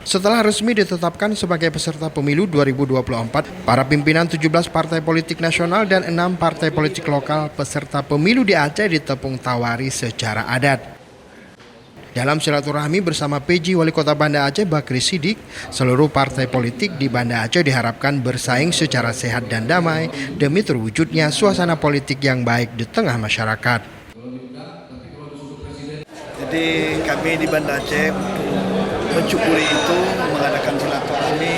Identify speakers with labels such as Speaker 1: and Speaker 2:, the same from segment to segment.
Speaker 1: Setelah resmi ditetapkan sebagai peserta pemilu 2024, para pimpinan 17 partai politik nasional dan 6 partai politik lokal peserta pemilu di Aceh ditepung tawari secara adat. Dalam silaturahmi bersama PJ Wali Kota Banda Aceh Bakri Siddiq, seluruh partai politik di Banda Aceh diharapkan bersaing secara sehat dan damai demi terwujudnya suasana politik yang baik di tengah masyarakat.
Speaker 2: Jadi kami di Banda Aceh mensyukuri itu, mengadakan silaturahmi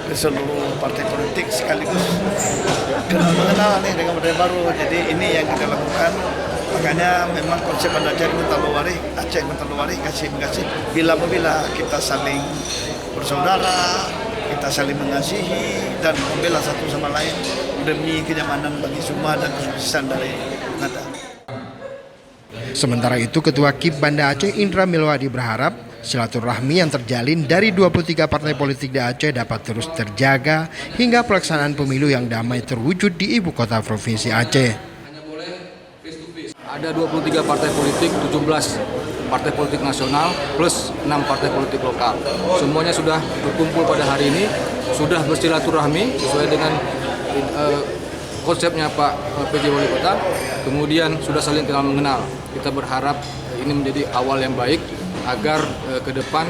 Speaker 2: ke seluruh partai politik sekaligus mengenal nih dengan budaya baru. Jadi ini yang kita lakukan. Makanya memang konsep Banda Aceh Mentalowarih kasih bila kita saling bersaudara, kita saling mengasihi dan membela satu sama lain demi kenyamanan bagi semua dan kesuksesan dari Nada.
Speaker 1: Sementara itu, Ketua KIP Banda Aceh Indra Milwadi berharap silaturahmi yang terjalin dari 23 partai politik di Aceh dapat terus terjaga hingga pelaksanaan pemilu yang damai terwujud di ibu kota provinsi Aceh.
Speaker 3: Ada 23 partai politik, 17 partai politik nasional plus 6 partai politik lokal. Semuanya sudah berkumpul pada hari ini, sudah bersilaturahmi sesuai dengan konsepnya Pak PJ Wali Kota, kemudian sudah saling kenal mengenal. Kita berharap ini menjadi awal yang baik agar ke depan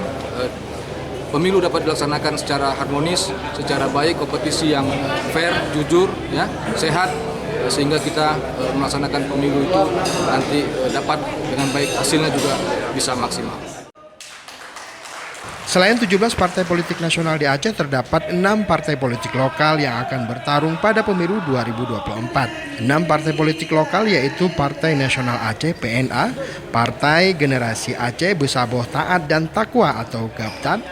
Speaker 3: pemilu dapat dilaksanakan secara harmonis, secara baik, kompetisi yang fair, jujur, ya, sehat, sehingga kita melaksanakan pemilu itu nanti dapat dengan baik, hasilnya juga bisa maksimal.
Speaker 1: Selain 17 partai politik nasional di Aceh, terdapat 6 partai politik lokal yang akan bertarung pada pemilu 2024. 6 partai politik lokal yaitu Partai Nasional Aceh PNA, Partai Generasi Aceh Besaboh Taat dan Takwa atau GAPTAT,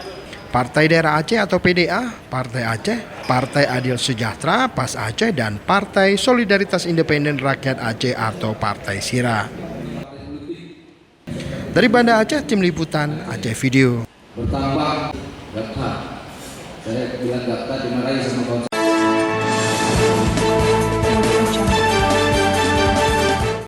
Speaker 1: Partai Daerah Aceh atau PDA, Partai Aceh, Partai Adil Sejahtera PAS Aceh, dan Partai Solidaritas Independen Rakyat Aceh atau Partai SIRA. Dari Banda Aceh, Tim Liputan Aceh Video.
Speaker 4: Bertambah GAPTAT. Saya bilang GAPTAT dimarahi sama kawan.